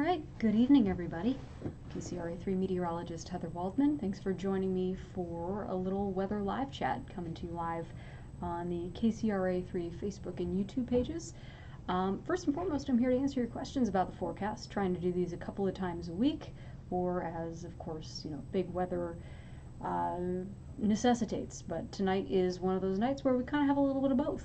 right, good evening everybody. KCRA3 Meteorologist Heather Waldman. Thanks for joining me for a little weather live chat coming to you live on the KCRA3 Facebook and YouTube pages. First and foremost, I'm here to answer your questions about the forecast, trying to do these a couple of times a week, or as, of course, big weather necessitates. But tonight is one of those nights where we kind of have a little bit of both.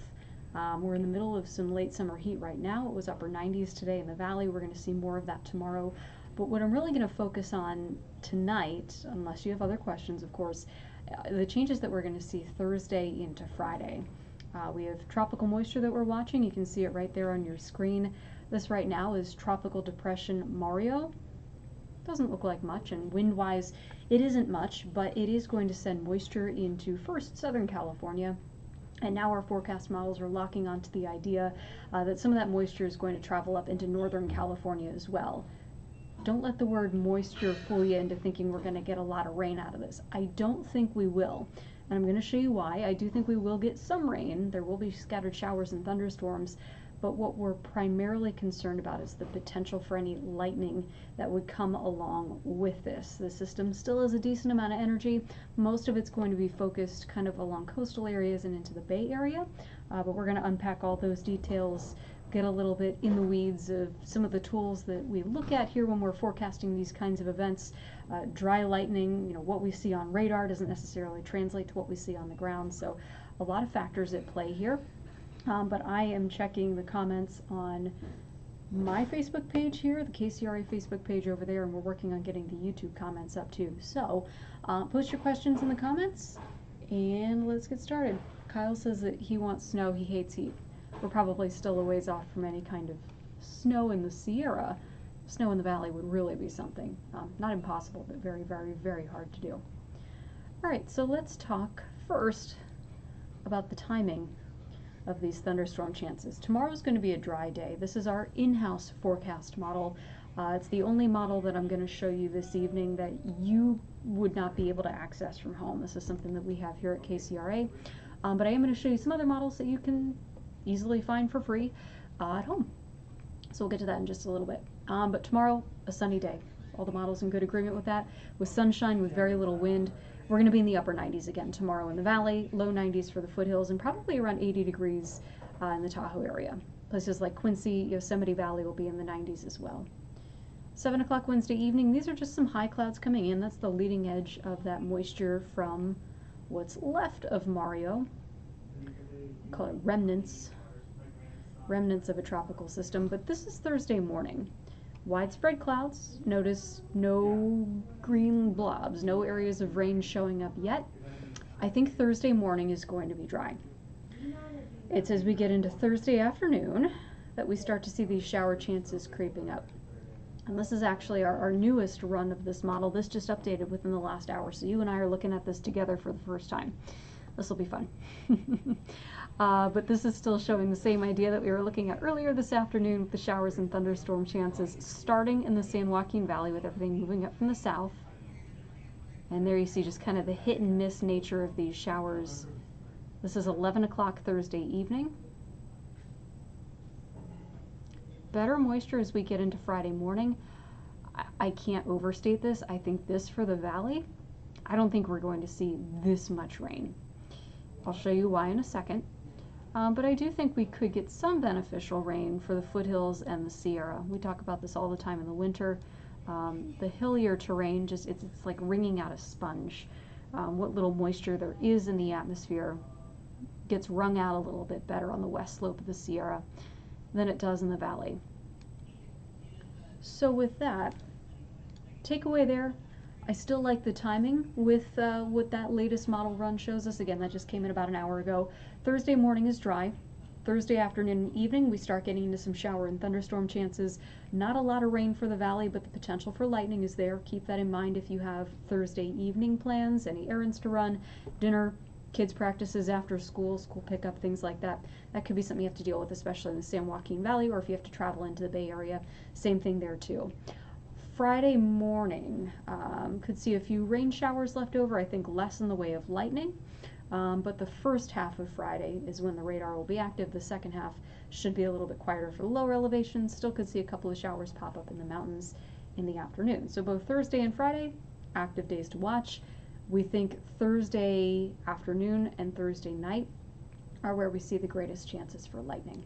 We're in the middle of some late summer heat right now. It was upper 90s today in the valley. We're going to see more of that tomorrow. But what I'm really going to focus on tonight, unless you have other questions, of course, the changes that we're going to see Thursday into Friday. We have tropical moisture that we're watching. You can see it right there on your screen. This right now is Tropical Depression Mario. Doesn't look like much, and wind-wise, it isn't much, but it is going to send moisture into first Southern California. And now our forecast models are locking onto the idea that some of that moisture is going to travel up into Northern California as well. Don't let the word moisture fool you into thinking we're going to get a lot of rain out of this. I don't think we will. And I'm going to show you why. I do think we will get some rain. There will be scattered showers and thunderstorms. But what we're primarily concerned about is the potential for any lightning that would come along with this. The system still has a decent amount of energy. Most of it's going to be focused kind of along coastal areas and into the Bay Area. But we're going to unpack all those details, get a little bit in the weeds of some of the tools that we look at here when we're forecasting these kinds of events. Dry lightning, what we see on radar doesn't necessarily translate to what we see on the ground. So a lot of factors at play here. But I am checking the comments on my Facebook page here, the KCRA Facebook page over there, and we're working on getting the YouTube comments up too. So post your questions in the comments, and let's get started. Kyle says that he wants snow, he hates heat. We're probably still a ways off from any kind of snow in the Sierra. Snow in the valley would really be something. Not impossible, but very, very, very hard to do. All right, so let's talk first about the timing of these thunderstorm chances. Tomorrow's going to be a dry day. This is our in-house forecast model. It's the only model that I'm going to show you this evening that you would not be able to access from home. This is something that we have here at KCRA. But I am going to show you some other models that you can easily find for free at home. So we'll get to that in just a little bit. But tomorrow, a sunny day. All the models in good agreement with that, with sunshine, with very little wind. We're going to be in the upper 90s again tomorrow in the valley, low 90s for the foothills, and probably around 80 degrees in the Tahoe area. Places like Quincy, Yosemite Valley will be in the 90s as well. 7 o'clock Wednesday evening, these are just some high clouds coming in. That's the leading edge of that moisture from what's left of Mario. We'll call it remnants of a tropical system, but this is Thursday morning. Widespread clouds. Notice no green blobs, no areas of rain showing up yet. I think Thursday morning is going to be dry. It's as we get into Thursday afternoon that we start to see these shower chances creeping up. And this is actually our newest run of this model. This just updated within the last hour, so you and I are looking at this together for the first time. This will be fun. But this is still showing the same idea that we were looking at earlier this afternoon with the showers and thunderstorm chances starting in the San Joaquin Valley with everything moving up from the south. And there you see just kind of the hit and miss nature of these showers. This is 11 o'clock Thursday evening. Better moisture as we get into Friday morning. I can't overstate this. I think this for the valley, I don't think we're going to see this much rain. I'll show you why in a second. But I do think we could get some beneficial rain for the foothills and the Sierra. We talk about this all the time in the winter. The hillier terrain, it's like wringing out a sponge. What little moisture there is in the atmosphere gets wrung out a little bit better on the west slope of the Sierra than it does in the valley. So with that, takeaway there, I still like the timing with what that latest model run shows us. Again, that just came in about an hour ago. Thursday morning is dry. Thursday afternoon and evening, we start getting into some shower and thunderstorm chances. Not a lot of rain for the valley, but the potential for lightning is there. Keep that in mind if you have Thursday evening plans, any errands to run, dinner, kids' practices after school, school pickup, things like that. That could be something you have to deal with, especially in the San Joaquin Valley, or if you have to travel into the Bay Area, same thing there too. Friday morning, could see a few rain showers left over, I think less in the way of lightning. But the first half of Friday is when the radar will be active. The second half should be a little bit quieter for the lower elevations. Still could see a couple of showers pop up in the mountains in the afternoon. So both Thursday and Friday, active days to watch. We think Thursday afternoon and Thursday night are where we see the greatest chances for lightning.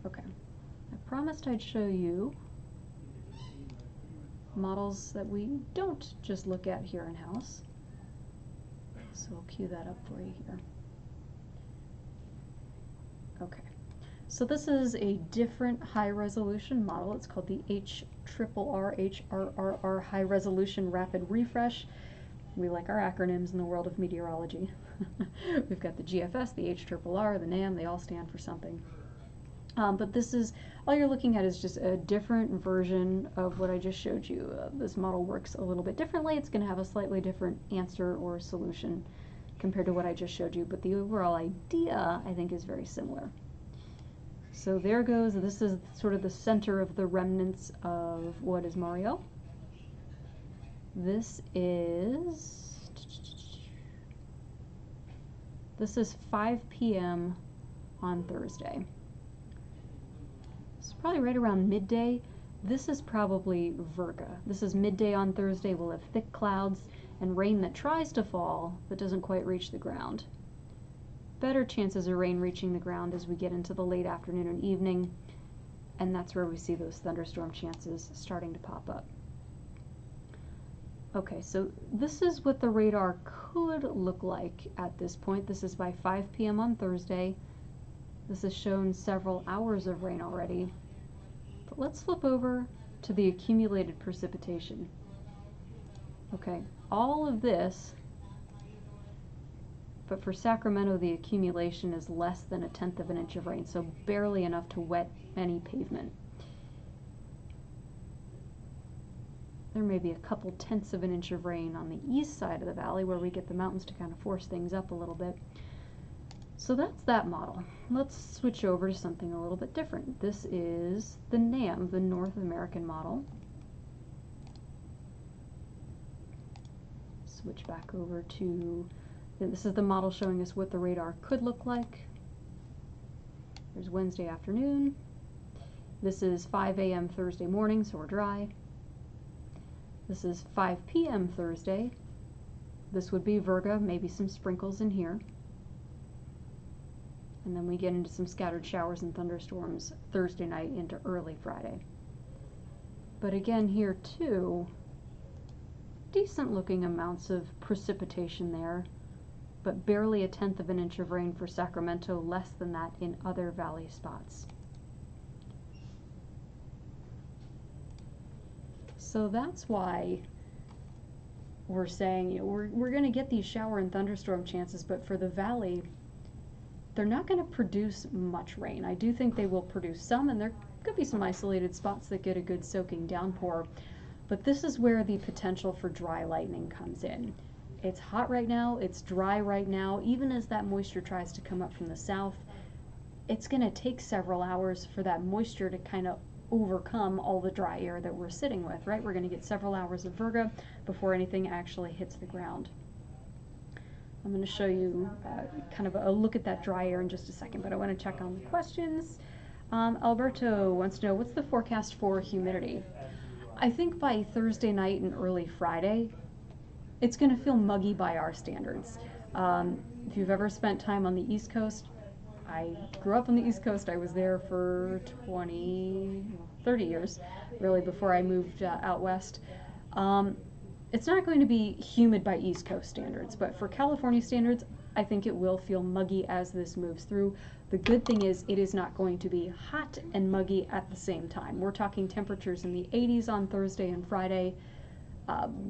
Okay, I promised I'd show you models that we don't just look at here in-house. So I'll cue that up for you here. Okay, so this is a different high resolution model. It's called the HRRR High Resolution Rapid Refresh. We like our acronyms in the world of meteorology. We've got the GFS, the HRRR, the NAM, they all stand for something. But this is, all you're looking at is just a different version of what I just showed you. This model works a little bit differently. It's going to have a slightly different answer or solution compared to what I just showed you, but the overall idea, I think, is very similar. So there goes, this is sort of the center of the remnants of what is Mario. This is 5 p.m. on Thursday. It's probably right around midday. This is probably Virga. This is midday on Thursday. We'll have thick clouds and rain that tries to fall but doesn't quite reach the ground. Better chances of rain reaching the ground as we get into the late afternoon and evening, and that's where we see those thunderstorm chances starting to pop up. Okay, so this is what the radar could look like at this point. This is by 5 p.m. on Thursday. This has shown several hours of rain already. But let's flip over to the accumulated precipitation. Okay, all of this, but for Sacramento the accumulation is less than 1/10 of an inch of rain, so barely enough to wet any pavement. There may be a couple tenths of an inch of rain on the east side of the valley where we get the mountains to kind of force things up a little bit. So that's that model. Let's switch over to something a little bit different. This is the NAM, the North American model. Switch back over to, this is the model showing us what the radar could look like. There's Wednesday afternoon. This is 5 a.m. Thursday morning, so we're dry. This is 5 p.m. Thursday. This would be Virga, maybe some sprinkles in here. And then we get into some scattered showers and thunderstorms Thursday night into early Friday. But again here too, decent looking amounts of precipitation there, but barely 1/10 of an inch of rain for Sacramento, less than that in other valley spots. So that's why we're saying, you know, we're going to get these shower and thunderstorm chances, but for the valley, they're not going to produce much rain. I do think they will produce some, and there could be some isolated spots that get a good soaking downpour, but this is where the potential for dry lightning comes in. It's hot right now, it's dry right now. Even as that moisture tries to come up from the south, it's going to take several hours for that moisture to kind of overcome all the dry air that we're sitting with, right? We're going to get several hours of Virga before anything actually hits the ground. I'm going to show you kind of a look at that dry air in just a second, but I want to check on the questions. Alberto wants to know, what's the forecast for humidity? I think by Thursday night and early Friday, it's going to feel muggy by our standards. If you've ever spent time on the East Coast, I grew up on the East Coast. I was there for 30 years, really, before I moved out west. It's not going to be humid by East Coast standards, but for California standards, I think it will feel muggy as this moves through. The good thing is it is not going to be hot and muggy at the same time. We're talking temperatures in the 80s on Thursday and Friday.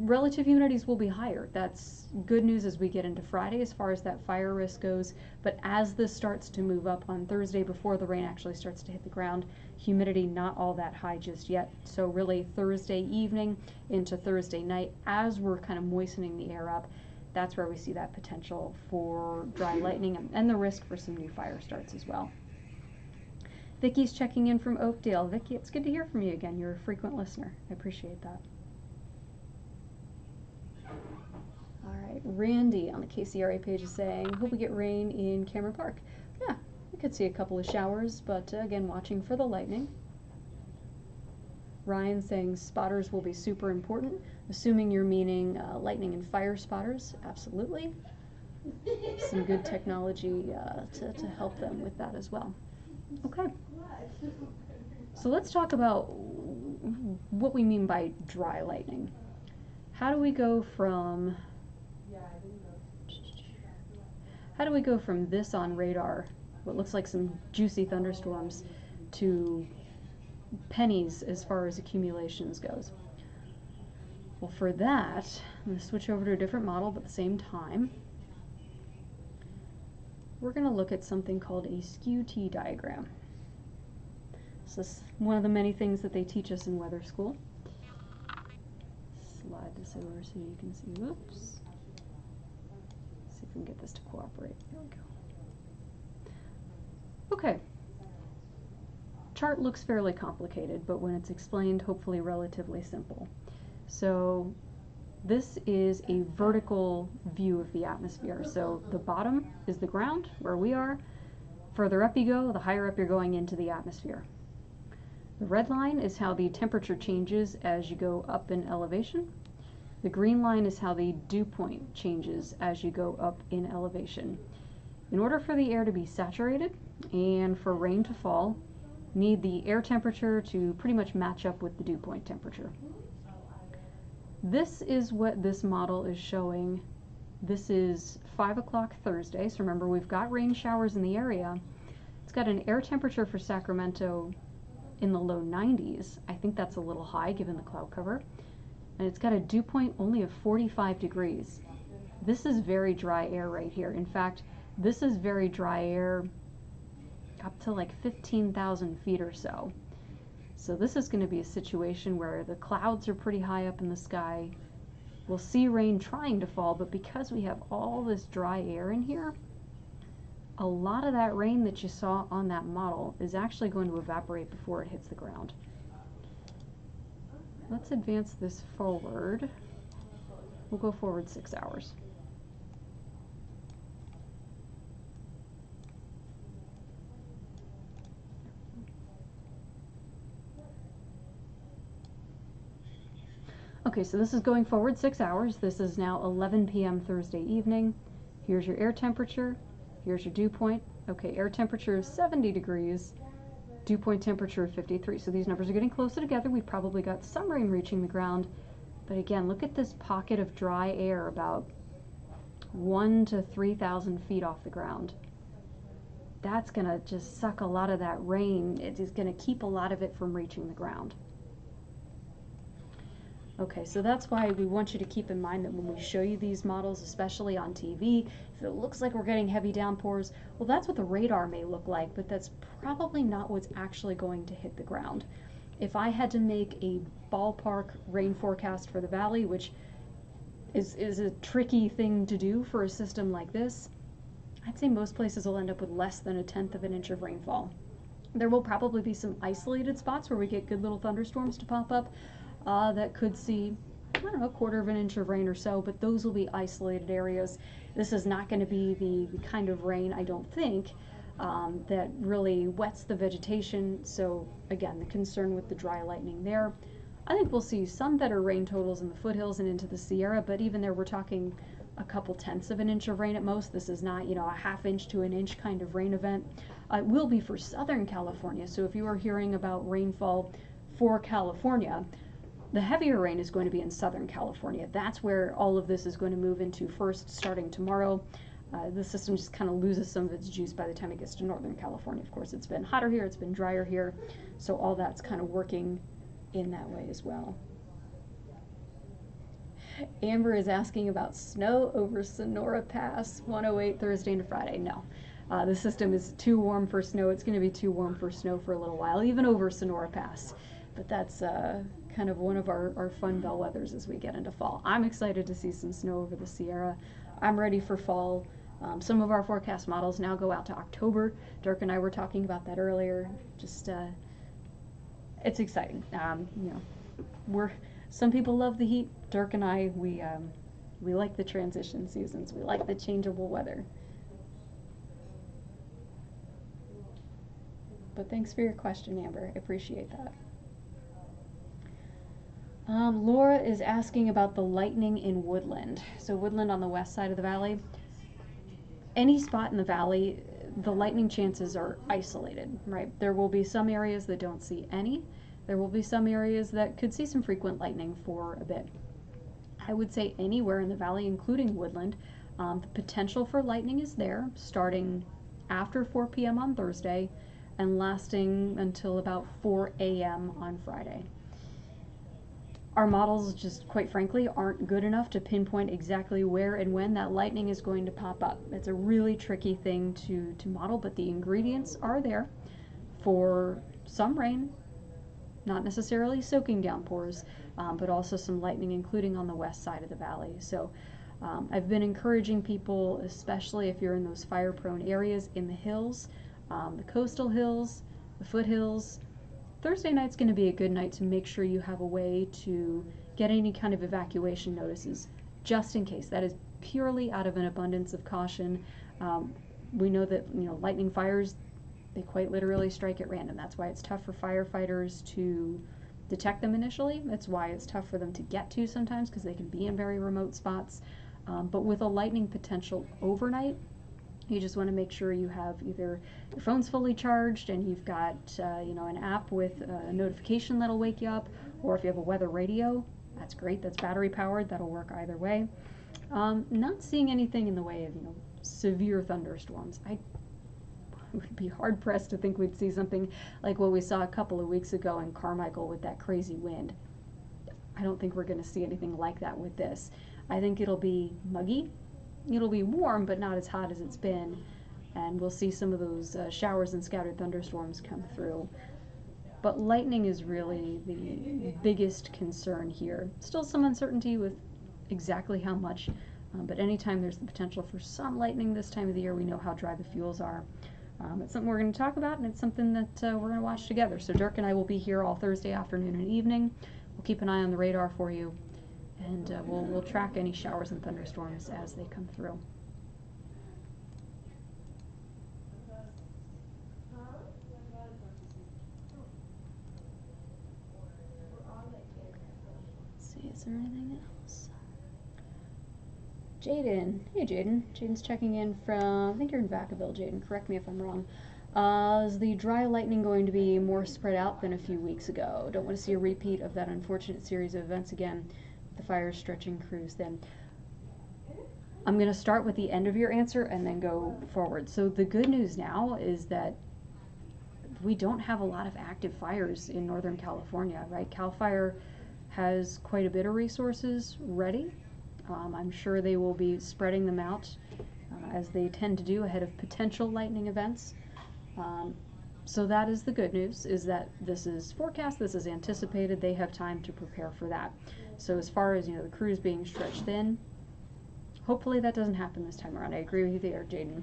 Relative humidities will be higher. That's good news as we get into Friday as far as that fire risk goes. But as this starts to move up on Thursday before the rain actually starts to hit the ground, humidity not all that high just yet. So really Thursday evening into Thursday night, as we're kind of moistening the air up, that's where we see that potential for dry lightning and the risk for some new fire starts as well. Vicky's checking in from Oakdale. Vicky, it's good to hear from you again. You're a frequent listener. I appreciate that. All right, Randy on the KCRA page is saying, hope we get rain in Cameron Park. Yeah, we could see a couple of showers, but again, watching for the lightning. Ryan saying spotters will be super important, assuming you're meaning lightning and fire spotters. Absolutely. Some good technology to help them with that as well. Okay. So let's talk about what we mean by dry lightning. How do we go from this on radar, what looks like some juicy thunderstorms, to pennies as far as accumulations goes? Well, for that, I'm going to switch over to a different model, but at the same time, we're going to look at something called a skew-T diagram. This is one of the many things that they teach us in weather school. Slide this over so you can see. Whoops. See if we can get this to cooperate. There we go. Okay. Chart looks fairly complicated, but when it's explained, hopefully relatively simple. So this is a vertical view of the atmosphere. So the bottom is the ground, where we are. Further up you go, the higher up you're going into the atmosphere. The red line is how the temperature changes as you go up in elevation. The green line is how the dew point changes as you go up in elevation. In order for the air to be saturated and for rain to fall, you need the air temperature to pretty much match up with the dew point temperature. This is what this model is showing. This is 5 o'clock Thursday, so remember we've got rain showers in the area. It's got an air temperature for Sacramento in the low 90s. I think that's a little high given the cloud cover. And it's got a dew point only of 45 degrees. This is very dry air right here. In fact, this is very dry air up to like 15,000 feet or so. So this is going to be a situation where the clouds are pretty high up in the sky. We'll see rain trying to fall, but because we have all this dry air in here, a lot of that rain that you saw on that model is actually going to evaporate before it hits the ground. Let's advance this forward. We'll go forward 6 hours. Okay, so this is going forward 6 hours. This is now 11 p.m. Thursday evening. Here's your air temperature. Here's your dew point. Okay, air temperature is 70 degrees. Dew point temperature of 53. So these numbers are getting closer together. We've probably got some rain reaching the ground. But again, look at this pocket of dry air about 1,000 to 3,000 feet off the ground. That's going to just suck a lot of that rain. It is going to keep a lot of it from reaching the ground. Okay, so that's why we want you to keep in mind that when we show you these models, especially on TV, if it looks like we're getting heavy downpours, well, that's what the radar may look like, but that's probably not what's actually going to hit the ground. If I had to make a ballpark rain forecast for the valley, which is a tricky thing to do for a system like this, I'd say most places will end up with less than 1/10 of an inch of rainfall. There will probably be some isolated spots where we get good little thunderstorms to pop up, that could see, I don't know, 1/4 of an inch of rain or so, but those will be isolated areas. This is not going to be the kind of rain, I don't think, that really wets the vegetation. So again, the concern with the dry lightning there. I think we'll see some better rain totals in the foothills and into the Sierra, but even there we're talking a couple 1/10 of an inch of rain at most. This is not, a 1/2 inch to an inch kind of rain event. It will be for Southern California. So if you are hearing about rainfall for California, the heavier rain is going to be in Southern California. That's where all of this is going to move into first, starting tomorrow. The system just kind of loses some of its juice by the time it gets to Northern California. Of course, it's been hotter here, it's been drier here, so all that's kind of working in that way as well. Amber is asking about snow over Sonora Pass, 108 Thursday into Friday. No, the system is too warm for snow. It's going to be too warm for snow for a little while, even over Sonora Pass. But that's kind of one of our fun bellwethers as we get into fall. I'm excited to see some snow over the Sierra. I'm ready for fall. Some of our forecast models now go out to October. Dirk and I were talking about that earlier. Just, it's exciting. Some people love the heat. Dirk and I, We like the transition seasons. We like the changeable weather. But thanks for your question, Amber. I appreciate that. Laura is asking about the lightning in Woodland. So Woodland on the west side of the valley. Any spot in the valley, the lightning chances are isolated, right? There will be some areas that don't see any. There will be some areas that could see some frequent lightning for a bit. I would say anywhere in the valley, including Woodland, the potential for lightning is there, starting after 4 p.m. on Thursday and lasting until about 4 a.m. on Friday. Our models, just quite frankly, aren't good enough to pinpoint exactly where and when that lightning is going to pop up. It's a really tricky thing to model, but the ingredients are there for some rain, not necessarily soaking downpours, but also some lightning, including on the west side of the valley. So I've been encouraging people, especially if you're in those fire-prone areas in the hills, the coastal hills, the foothills. Thursday night's going to be a good night to make sure you have a way to get any kind of evacuation notices, just in case. That is purely out of an abundance of caution. We know that lightning fires, they quite literally strike at random. That's why it's tough for firefighters to detect them initially. That's why it's tough for them to get to sometimes, because they can be in very remote spots. But with a lightning potential overnight, you just want to make sure you have either your phone's fully charged and you've got an app with a notification that'll wake you up, or if you have a weather radio, that's great. That's battery powered. That'll work either way. Not seeing anything in the way of severe thunderstorms. I would be hard pressed to think we'd see something like what we saw a couple of weeks ago in Carmichael with that crazy wind. I don't think we're going to see anything like that with this. I think it'll be muggy. It'll be warm, but not as hot as it's been, and we'll see some of those showers and scattered thunderstorms come through. But lightning is really the biggest concern here. Still some uncertainty with exactly how much, but anytime there's the potential for some lightning this time of the year, we know how dry the fuels are. It's something we're going to talk about, and it's something that we're going to watch together. So Dirk and I will be here all Thursday afternoon and evening. We'll keep an eye on the radar for you, and we'll track any showers and thunderstorms as they come through. Let's see, is there anything else? Jaden. Hey, Jaden. Jaden's checking in from, I think you're in Vacaville, Jaden. Correct me if I'm wrong. Is the dry lightning going to be more spread out than a few weeks ago? Don't want to see a repeat of that unfortunate series of events again. The fire stretching crews. Then I'm going to start with the end of your answer and then go forward. So the good news now is that we don't have a lot of active fires in Northern California, right? CAL FIRE has quite a bit of resources ready. I'm sure they will be spreading them out as they tend to do ahead of potential lightning events. So that is the good news, is that this is forecast, this is anticipated, they have time to prepare for that. So as far as the crews being stretched thin, hopefully that doesn't happen this time around. I agree with you there, Jaden.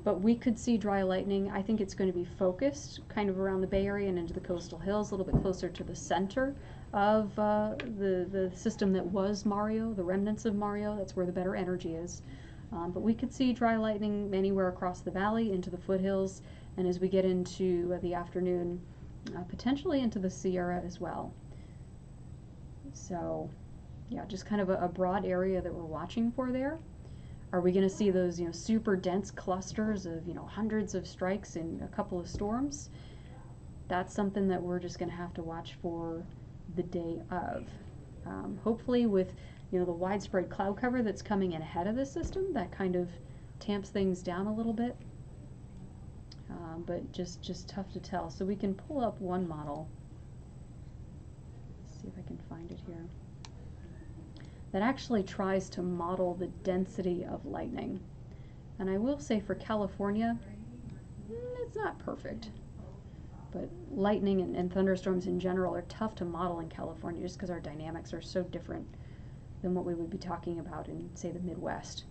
But we could see dry lightning. I think it's going to be focused kind of around the Bay Area and into the coastal hills, a little bit closer to the center of the system that was Mario, the remnants of Mario. That's where the better energy is. But we could see dry lightning anywhere across the valley, into the foothills, and as we get into the afternoon, potentially into the Sierra as well. So, yeah, just kind of a broad area that we're watching for there. Are we going to see those, super dense clusters of, hundreds of strikes in a couple of storms? That's something that we're just going to have to watch for the day of. Hopefully with, the widespread cloud cover that's coming in ahead of the system, that kind of tamps things down a little bit. But just tough to tell. So we can pull up one model. Let's see if I can find it here. That actually tries to model the density of lightning. And I will say for California, it's not perfect. But lightning and thunderstorms in general are tough to model in California just because our dynamics are so different than what we would be talking about in, say, the Midwest.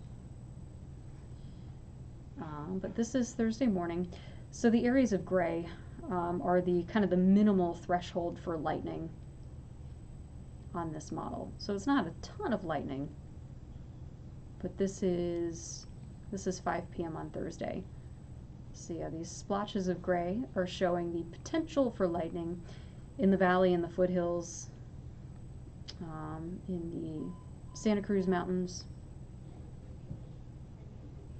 But this is Thursday morning. So the areas of gray are the kind of the minimal threshold for lightning. on this model. So it's not a ton of lightning, but this is 5 p.m. on Thursday. So yeah, these splotches of gray are showing the potential for lightning in the valley, in the foothills, in the Santa Cruz Mountains.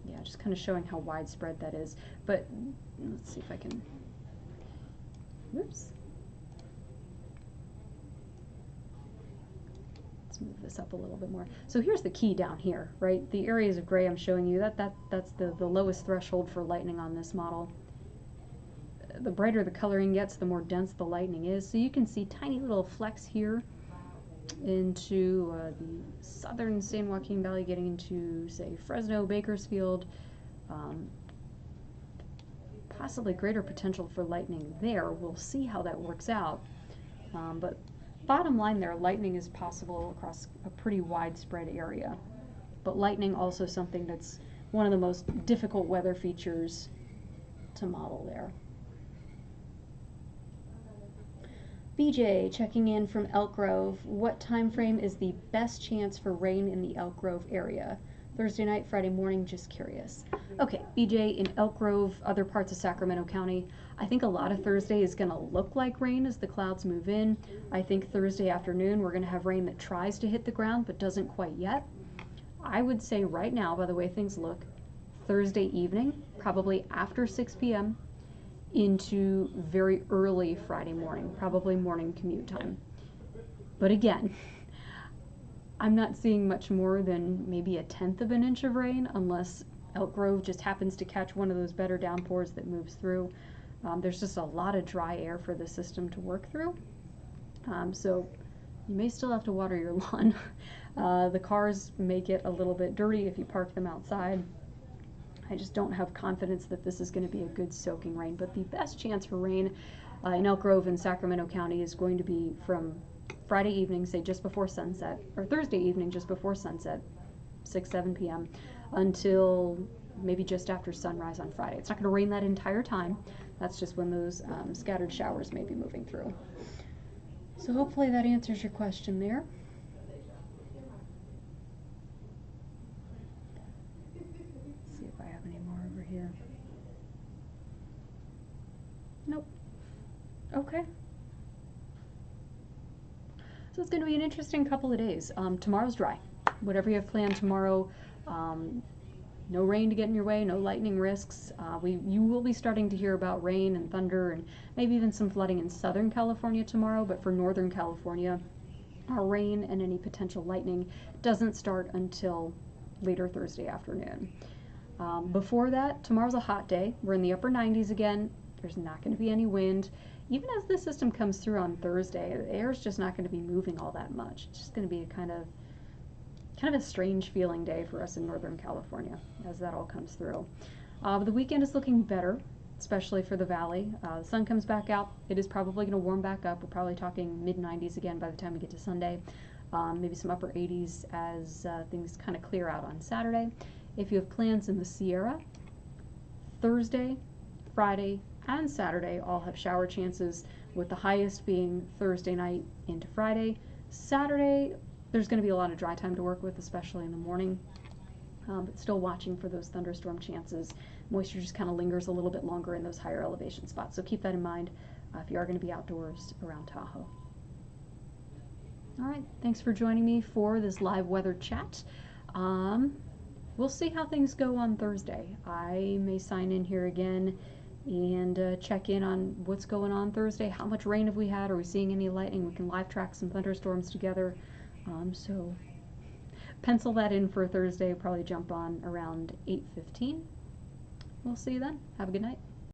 Yeah, just kind of showing how widespread that is. But let's see if I can, whoops. Let's move this up a little bit more. So here's the key down here, right? The areas of gray I'm showing you, that's the lowest threshold for lightning on this model. The brighter the coloring gets, the more dense the lightning is. So you can see tiny little flecks here into the southern San Joaquin Valley, getting into, say, Fresno, Bakersfield, possibly greater potential for lightning there. We'll see how that works out. But bottom line there, lightning is possible across a pretty widespread area. But lightning also something that's one of the most difficult weather features to model there. BJ checking in from Elk Grove. What time frame is the best chance for rain in the Elk Grove area? Thursday night, Friday morning, just curious. Okay, BJ, in Elk Grove, other parts of Sacramento County, I think a lot of Thursday is going to look like rain as the clouds move in. I think Thursday afternoon we're going to have rain that tries to hit the ground but doesn't quite yet. I would say right now, by the way things look, Thursday evening, probably after 6 p.m., into very early Friday morning, probably morning commute time. But again, I'm not seeing much more than maybe 1/10 of an inch of rain, unless Elk Grove just happens to catch one of those better downpours that moves through. There's just a lot of dry air for the system to work through. So you may still have to water your lawn. The cars may get a little bit dirty if you park them outside. I just don't have confidence that this is going to be a good soaking rain. But the best chance for rain in Elk Grove and Sacramento County is going to be from Friday evening, say just before sunset, or Thursday evening just before sunset, 6, 7 p.m., until maybe just after sunrise on Friday. It's not going to rain that entire time. That's just when those scattered showers may be moving through. So hopefully that answers your question there. Here. Nope. Okay. So it's going to be an interesting couple of days. Tomorrow's dry. Whatever you have planned tomorrow, no rain to get in your way, no lightning risks. You will be starting to hear about rain and thunder and maybe even some flooding in Southern California tomorrow, but for Northern California, our rain and any potential lightning doesn't start until later Thursday afternoon. Before that, tomorrow's a hot day. We're in the upper 90s again. There's not going to be any wind. Even as this system comes through on Thursday, the air is just not going to be moving all that much. It's just going to be a kind of a strange feeling day for us in Northern California as that all comes through. But the weekend is looking better, especially for the valley. The sun comes back out. It is probably going to warm back up. We're probably talking mid-90s again by the time we get to Sunday. Maybe some upper 80s as things kind of clear out on Saturday. If you have plans in the Sierra, Thursday, Friday, and Saturday all have shower chances, with the highest being Thursday night into Friday. Saturday, there's going to be a lot of dry time to work with, especially in the morning, but still watching for those thunderstorm chances. Moisture just kind of lingers a little bit longer in those higher elevation spots, so keep that in mind if you are going to be outdoors around Tahoe. All right, thanks for joining me for this live weather chat. We'll see how things go on Thursday. I may sign in here again and check in on what's going on Thursday. How much rain have we had? Are we seeing any lightning? We can live track some thunderstorms together. So pencil that in for Thursday. Probably jump on around 8:15. We'll see you then. Have a good night.